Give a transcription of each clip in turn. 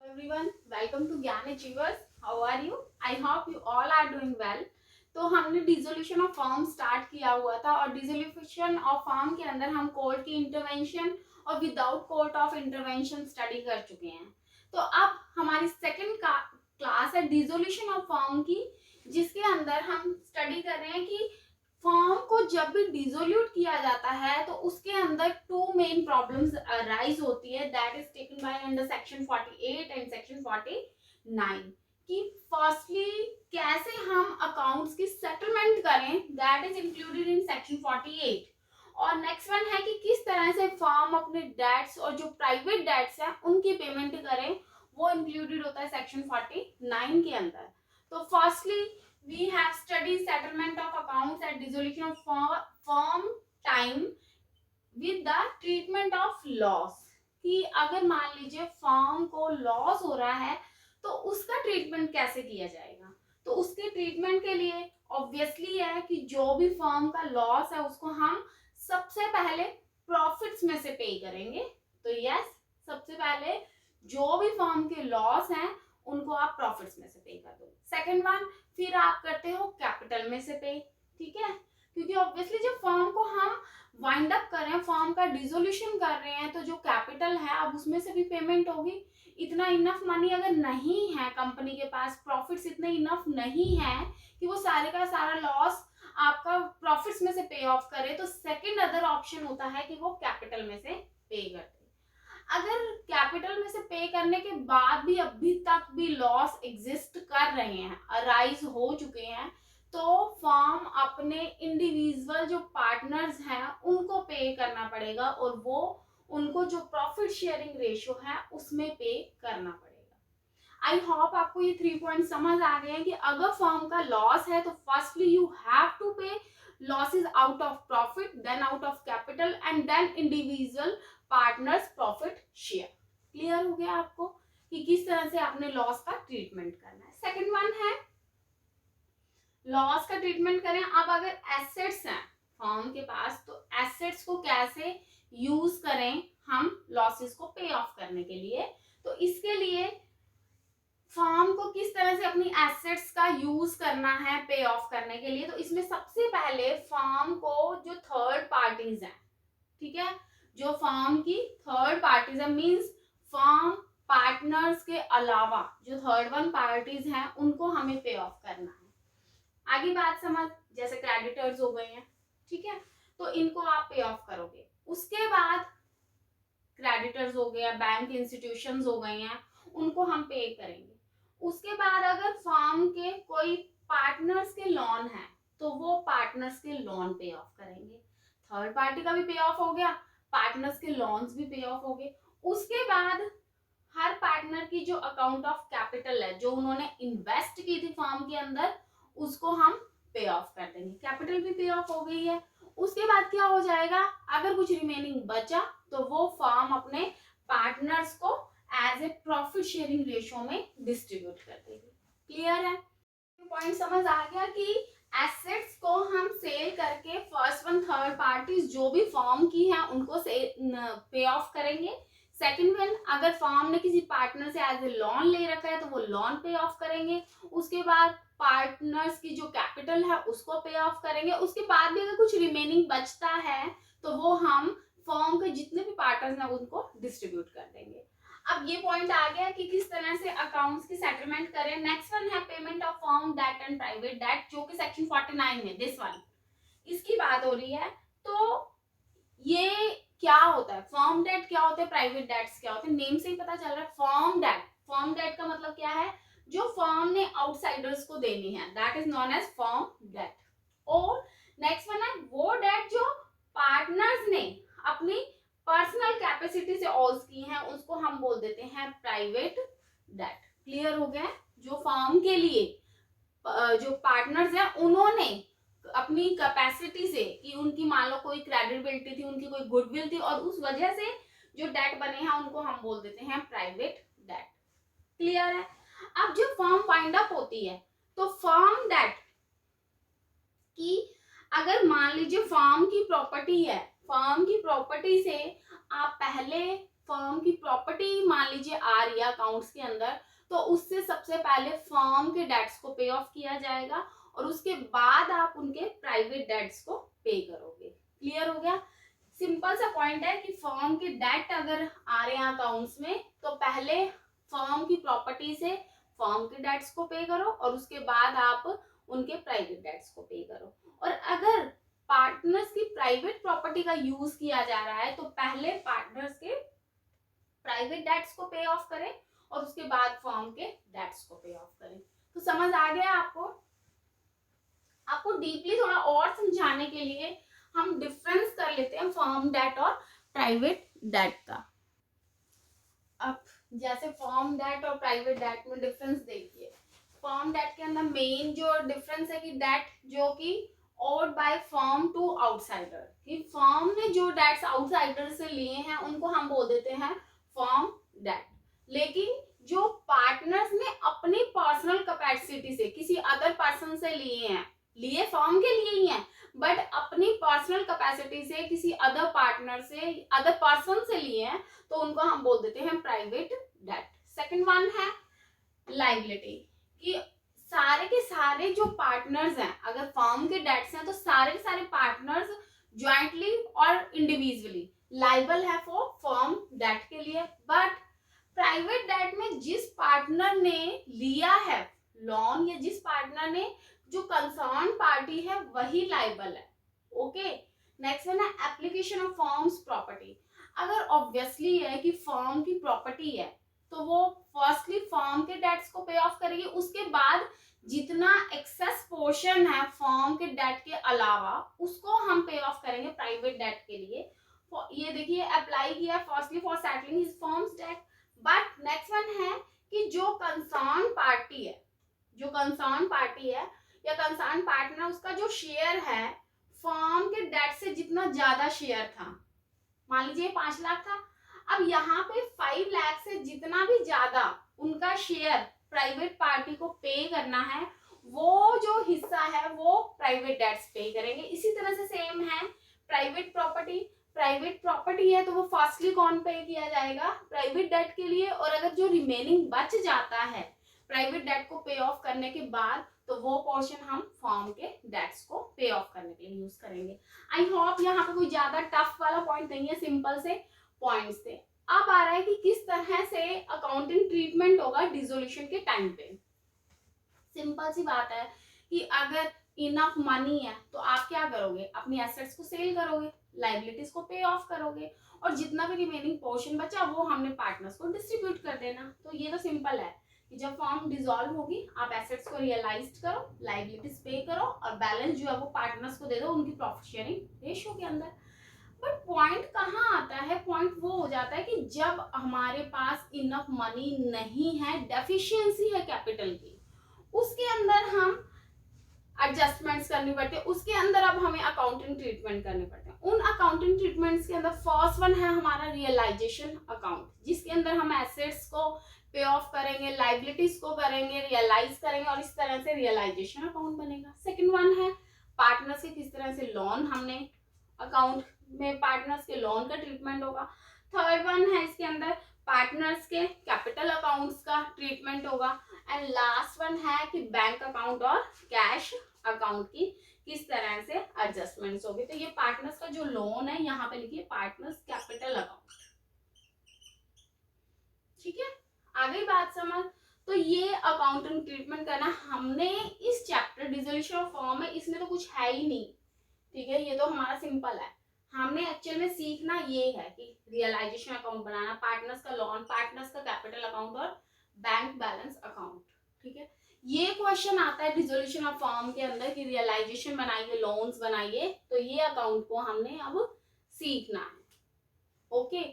everyone, welcome to Gyan achievers. How are you? I hope you all are doing well. तो हमने dissolution of form start किया हुआ था और डिसोल्यूशन ऑफ फॉर्म के अंदर हम कोर्ट की इंटरवेंशन और without court of intervention study कर चुके हैं. तो अब हमारी सेकंड क्लास है डिसोल्यूशन ऑफ फॉर्म की, जिसके अंदर हम स्टडी कर रहे हैं कि फॉर्म को जब भी डिसोल्यूट किया जाता है तो उसके अंदर टू मेन प्रॉब्लम्स अराइज होती है. That is taken by under section 48 and section 49 कि फर्स्टली कैसे हम अकाउंट्स की सेटलमेंट करें, that is included in section 48. और नेक्स्ट वन है कि किस तरह से फर्म अपने डेट्स और जो प्राइवेट डेट्स हैं उनकी पेमेंट करें, वो इंक्लूडेड होता है सेक्शन 49 के अंदर. तो firstly we have studied settlement of accounts at dissolution of firm time with the treatment of loss. कि अगर मान लीजिए फर्म को लॉस हो रहा है तो उसका ट्रीटमेंट कैसे किया जाएगा. तो उसके ट्रीटमेंट के लिए ऑब्वियसली है कि जो भी फर्म का लॉस है उसको हम सबसे पहले प्रॉफिट्स में से पे करेंगे. तो यस, सबसे पहले जो भी फर्म के लॉस हैं उनको आप प्रॉफिट्स में से पे कर दो. सेकंड वन, फिर आप करते हो कैपिटल में से पे. ठीक है, क्योंकि ऑब्वियसली जब फर्म को हम वाइंड अप कर रहे हैं, फर्म का डिसोल्यूशन कर रहे हैं, तो जो कैपिटल है अब उसमें से भी पेमेंट होगी. इतना इनफ मनी अगर नहीं है कंपनी के पास, प्रॉफिट्स इतने इनफ नहीं है कि वो सारे का सारा लॉस आपका प्रॉफिट्स में से पे ऑफ करे, तो सेकंड अदर ऑप्शन होता है कि वो कैपिटल में से पे करते. अगर कैपिटल में से पे करने के बाद भी अभी तक भी लॉस एग्जिस्ट कर रहे हैं, अराइज हो चुके हैं, तो फर्म अपने इंडिविजुअल जो पार्टनर्स हैं उनको पे करना पड़ेगा और वो उनको जो प्रॉफिट शेयरिंग रेशियो है उसमें पे करना पड़ेगा. आई होप आपको ये 3 पॉइंट समझ आ गए हैं कि अगर फर्म का लॉस है तो firstly you have to pay losses out of profit, then out of capital and then individual partners profit share. Clear हो गया आपको कि किस तरह से आपने लॉस का ट्रीटमेंट करना है. सेकंड वन है लॉस का ट्रीटमेंट करें. अब अगर एसेट्स हैं फर्म के पास तो एसेट्स को कैसे यूज करें हम लॉसेस को पे ऑफ करने के लिए. तो इसके लिए फर्म को किस तरह से अपनी एसेट्स का यूज करना है पे ऑफ करने के लिए, तो इसमें सबसे पहले फर्म को जो थर्ड पार्टीज हैं, ठीक है, जो फर्म की थर्ड पार्टीज है, मींस फर्म पार्टनर्स के अलावा जो थर्ड वन पार्टीज हैं उनको हमें पे ऑफ करना है. आगे बात समझ, जैसे क्रेडिटर्स हो गए हैं, ठीक है, तो इनको आप पे ऑफ करोगे. उसके बाद क्रेडिटर्स हो गया, बैंक इंस्टीट्यूशंस हो गए हैं, उनको हम पे करेंगे. उसके बाद अगर फर्म के कोई पार्टनर्स के लोन है तो वो पार्टनर्स के लोन पे ऑफ करेंगे. थर्ड पार्टी का भी पे ऑफ हो गया, पार्टनर्स के लोन्स भी पे ऑफ हो गए. उसके बाद हर पार्टनर की जो अकाउंट ऑफ कैपिटल है जो उन्होंने इन्वेस्ट की थी फर्म के अंदर, उसको हम पे ऑफ कर देंगे. कैपिटल भी पे ऑफ हो गई है. उसके बाद क्या हो जाएगा, अगर कुछ रिमेनिंग बचा तो वो फर्म अपने पार्टनर्स को as a profit sharing ratio में डिस्ट्रीब्यूट कर देगी. क्लियर है? पॉइंट समझ आ गया कि एसेट्स को हम सेल करके फर्स्ट वन थर्ड पार्टीज जो भी फर्म की हैं उनको पे ऑफ करेंगे. सेकंड वन, अगर फर्म ने किसी पार्टनर से एज ए लोन ले रखा है तो वो लोन पे ऑफ करेंगे. उसके बाद पार्टनर्स की जो कैपिटल है उसको पे ऑफ करेंगे. उसके बाद भी अगर कुछ रिमेनिंग बचता है तो वो हम फर्म के जितने भी पार्टनर्स हैं उनको डिस्ट्रीब्यूट कर देंगे. अब ये पॉइंट आ गया कि किस तरह से अकाउंट्स की सेटलमेंट करें. नेक्स्ट वन है payment of firm debt and private debt, जो कि सेक्शन 49 में दिस वन इसकी बात हो रही है. तो ये क्या होता है, फर्म डेट क्या होता है, प्राइवेट डेट्स क्या होते हैं, नेम से ही पता चल रहा है. फर्म डेट का मतलब क्या है, जो फर्म ने आउटसाइडर्स को देनी है, that is known as firm debt. और नेक्स्ट वन है वो डेट जो पार्टनर्स ने अपनी पर्सनल कैपेसिटी से ऑल्स की हैं, उसको हम बोल देते हैं प्राइवेट डेट. क्लियर हो गया? जो फर्म के लिए जो पार्टनर्स हैं उन्होंने अपनी कैपेसिटी से, कि उनकी मान लो कोई क्रेडिबिलिटी थी, उनकी कोई गुडविल थी और उस वजह से जो डेट बने हैं उनको हम बोल देते हैं प्राइवेट डेट. क्लियर है? अब जब फर्म वाइंड अप होती है तो फर्म डेट की, अगर मान लीजिए फर्म की प्रॉपर्टी है, फर्म की प्रॉपर्टी से आप पहले फर्म की प्रॉपर्टी मान लीजिए आ रही है अकाउंट्स के अंदर, तो उससे सबसे पहले फर्म के डेट्स को पे ऑफ किया जाएगा और उसके बाद आप उनके प्राइवेट डेट्स को पे करोगे। क्लियर हो गया? सिंपल सा पॉइंट है कि फर्म के डेट अगर आ रहे हैं अकाउंट्स में तो पहले फर्म की प्रॉपर्टी से फर्म के डेट्स को पे करो और उसके बाद आप उनके प्राइवेट डेट्स को पे करो। और अगर पार्टनर्स की प्राइवेट प्रॉपर्टी का यूज किया जा रहा है तो पहले पार्टनर्स के प्राइवेट डेट्स को पे ऑफ करें और उसके बाद फर्म के डेट्स को पे ऑफ करें। तो समझ आ गया आपको? आपको डीपली थोड़ा और समझाने के लिए हम डिफरेंस कर लेते हैं फर्म डेट और प्राइवेट डेट का। अब जैसे फर्म डेट और प्राइवेट डेट में डिफरेंस देखिए। फर्म डेट के अंदर मेन जो डिफरेंस है कि डेट जो कि owed by firm to outsider, कि फर्म ने जो डेट्स आउटसाइडर से लिए हैं उनको हम बोल देते हैं फर्म डेट। लेकिन जो पार्टनर्स ने अपनी पर्सनल कैपेसिटी से किसी अदर पर्सन से लिए हैं, लिए फर्म के लिए ही हैं बट अपनी पर्सनल कैपेसिटी से किसी अदर पार्टनर से अदर पर्सन से लिए हैं, तो उनको हम बोल देते हैं प्राइवेट डेट। सेकंड वन है लायबिलिटी, कि सारे के सारे जो पार्टनर्स हैं, अगर फर्म के डेट्स हैं तो सारे के सारे पार्टनर्स ज्वाइंटली और इंडिविजुअली लाइबल है फॉर फर्म डेट के लिए। बट प्राइवेट डेट में जिस पार्टनर ने लिया है लोन या जिस पार्टनर ने जो कंसर्न पार्टी है वही लाइबल है। ओके, नेक्स्ट वन है एप्लीकेशन ऑफ फर्म्स प्रॉपर्टी। अगर ऑब्वियसली है कि फर्म की प्रॉपर्टी है तो वो फर्स्टली फर्म के डेट्स को पे ऑफ करेगी, उसके बाद जितना एक्सेस पोर्शन है फर्म के डेट के अलावा उसको हम पे ऑफ करेंगे प्राइवेट डेट के लिए। ये देखिए अप्लाई किया firstly for settling his firm's debt. But next one है कि जो कंसर्न पार्टी है, जो कंसर्न पार्टी है या कंसर्न पार्टनर, उसका जो शेयर है फर्म के डेट से जितना ज्यादा शेयर था, मान लीजिए 5 लाख था, अब यहाँ पे 5 लाख से जितना भी ज्यादा उनका शेयर प्राइवेट पार्टी को पे करना है, वो जो हिस्सा है वो प्राइवेट डेट्स पे करेंगे। इसी तरह से सेम है प्राइवेट प्रॉपर्टी। प्राइवेट प्रॉपर्टी है तो वो फर्स्टली कौन पे किया जाएगा? प्राइवेट डेट के लिए। और अगर जो रिमेनिंग बच जाता है प्राइवेट डेट को पे ऑफ करने के बाद, तो वो पोर्शन हम फर्म के डेट्स को पे ऑफ करने के लिए यूज करेंगे। आई होप यहाँ पे कोई ज्यादा टफ वाला पॉइंट नहीं है, सिंपल से पॉइंट्स थे। अब आ रहा है कि किस तरह से अकाउंटिंग ट्रीटमेंट होगा डिसोल्यूशन के टाइम पे। सिंपल सी बात है कि अगर इनफ मनी है तो आप क्या करोगे? अपनी एसेट्स को सेल करोगे, लाइबिलिटीज को पे ऑफ करोगे और जितना भी रिमेनिंग पोर्शन बचा वो हमने पार्टनर्स को डिस्ट्रीब्यूट कर देना। तो ये तो सिंपल है कि जब फर्म डिसॉल्व होगी आप एसेट्स को रियलाइज करो, लाइबिलिटीज पे करो और बैलेंस जो है वो पार्टनर्स को दे दो उनकी प्रॉफिट शेयरिंग रेशियो के अंदर। बट पॉइंट कहाँ आता है? पॉइंट वो हो जाता है कि जब हमारे पास इनफ मनी नहीं है, डेफिशिएंसी है कैपिटल की, उसके अंदर हम एडजस्टमेंट्स करनी पड़ती है, उसके अंदर अब हमें अकाउंटिंग ट्रीटमेंट करने पड़ते हैं। उन अकाउंटिंग ट्रीटमेंट्स के अंदर फर्स्ट वन है हमारा रियलाइजेशन अकाउंट, जिसके अंदर हम एसेट्स को पे ऑफ करेंगे, लाइबिलिटीज को करेंगे, रियलाइज करेंगे और इस तरह से रियलाइजेशन अकाउंट बनेगा। सेकंड वन है पार्टनर्स के किस तरह से लोन, हमने अकाउंट में पार्टनर्स के लोन का ट्रीटमेंट होगा। थर्ड वन है इसके अंदर पार्टनर्स के कैपिटल अकाउंट्स का ट्रीटमेंट होगा। एंड लास्ट वन है कि बैंक अकाउंट और कैश अकाउंट की किस तरह से एडजस्टमेंट्स होगी। तो ये पार्टनर्स का जो लोन है यहाँ पे लिखिए पार्टनर्स कैपिटल अकाउंट। ठीक है, आ गई बात समझ? तो ये अकाउंटिंग ट्रीटमेंट करना हमने इस चैप्टर डिसोल्यूशन ऑफ फर्म में, इसमें तो कुछ है ही नहीं। ठीक है, ये तो हमारा सिंपल है। हमने एक्चुअल में सीखना ये है कि रियलाइजेशन अकाउंट बनाना, पार्टनर्स का लोन, पार्टनर्स का कैपिटल अकाउंट और बैंक बैलेंस अकाउंट। ठीक है, ये क्वेश्चन आता है डिसोल्यूशन ऑफ फर्म के अंदर कि रियलाइजेशन बनाइए, लोन्स बनाइए, तो ये अकाउंट को हमने अब सीखना है। ओके,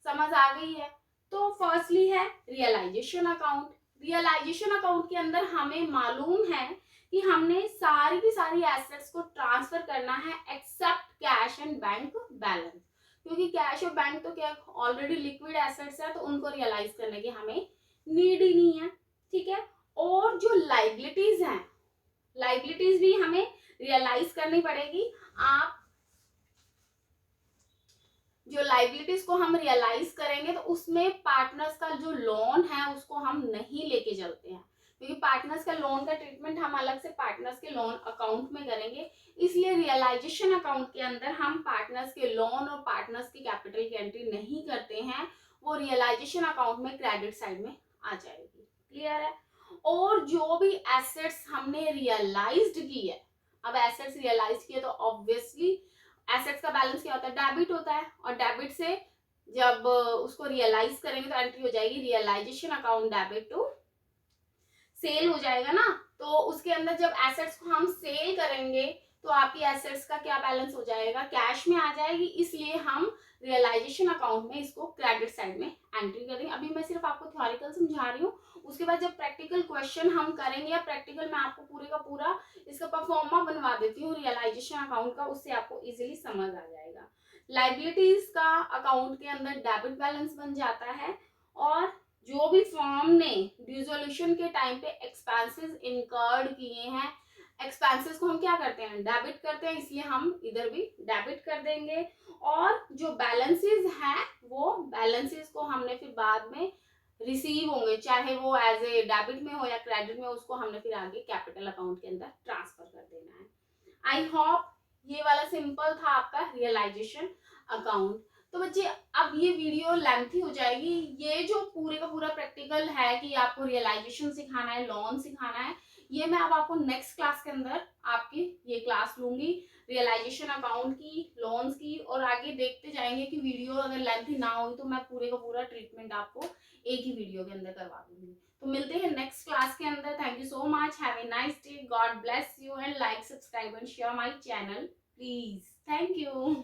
समझ आ गई है? तो फर्स्टली है रियलाइजेशन अकाउंट। रियलाइजेशन अकाउंट के अंदर हमें मालूम है कि हमने सारी की सारी एसेट्स को ट्रांसफर करना है except cash and bank balance, क्योंकि कैश और बैंक तो क्या ऑलरेडी लिक्विड एसेट्स है, तो उनको रियलाइज करने की हमें नीड ही नहीं है। ठीक है, और जो लाइबिलिटीज हैं, लाइबिलिटीज भी हमें रियलाइज करनी पड़ेगी। आप जो लाइबिलिटीज को हम रियलाइज करेंगे तो उसमें पार्टनर्स का जो लोन है उसको हम नहीं लेके चलते हैं, क्योंकि पार्टनर्स का लोन का ट्रीटमेंट हम अलग से पार्टनर्स के लोन अकाउंट में करेंगे। इसलिए रियलाइजेशन अकाउंट के अंदर हम पार्टनर्स के लोन और पार्टनर्स की कैपिटल की एंट्री नहीं करते हैं, वो रियलाइजेशन अकाउंट में क्रेडिट साइड में आ जाएगी। क्लियर है? और जो भी एसेट्स हमने रियलाइज्ड की है, अब एसेट्स रियलाइज किए तो ऑब्वियसली एसेट्स का बैलेंस क्या होता है, डेबिट होता है, और डेबिट से जब उसको रियलाइज करेंगे तो एंट्री हो जाएगी realisation account debit to sale हो जाएगा ना। तो उसके अंदर जब एसेट्स को हम सेल करेंगे तो आपकी एसेट्स का क्या बैलेंस हो जाएगा, कैश में आ जाएगी। इसलिए हम रियलाइजेशन अकाउंट में इसको क्रेडिट साइड में एंट्री करेंगे। अभी मैं सिर्फ आपको थ्योरिकल समझा रही हूँ, उसके बाद जब प्रैक्टिकल क्वेश्चन हम करेंगे या प्रैक्टिकल में आपको पूरे का पूरा इसका परफॉर्मा बनवा देती हूँ रियलाइजेशन अकाउंट का, उससे आपको इजिली समझ आ जाएगा। लाइबिलिटीज का अकाउंट के अंदर डेबिट बैलेंस बन जाता है, और जो भी फर्म ने डिसोल्यूशन के टाइम पे एक्सपेंसेस इनकर्ड किए हैं, एक्सपेंसेस को हम क्या करते हैं, डेबिट करते हैं, इसलिए हम इधर भी डेबिट कर देंगे। और जो बैलेंसेस हैं वो बैलेंसेस को हमने फिर बाद में रिसीव होंगे, चाहे वो एज ए डेबिट में हो या क्रेडिट में, उसको हमने फिर आगे कैपिटल अकाउंट के अंदर ट्रांसफर कर देना है। आई होप ये वाला सिंपल था आपका रियलाइजेशन अकाउंट। तो बच्चे अब ये वीडियो लेंथी हो जाएगी, ये जो पूरे का पूरा प्रैक्टिकल है कि आपको रियलाइजेशन सिखाना है, लोन सिखाना है, ये मैं अब आपको नेक्स्ट क्लास के अंदर आपकी ये क्लास लूंगी रियलाइजेशन अकाउंट की, लोन्स की, और आगे देखते जाएंगे कि वीडियो अगर लेंथी ना हो तो मैं पूरे का पूरा ट्रीटमेंट आपको एक ही वीडियो के अंदर करवा दूंगी। तो मिलते हैं नेक्स्ट क्लास के अंदर। Thank you so much, have a nice day, God bless you, and like, subscribe and share my channel please. Thank you.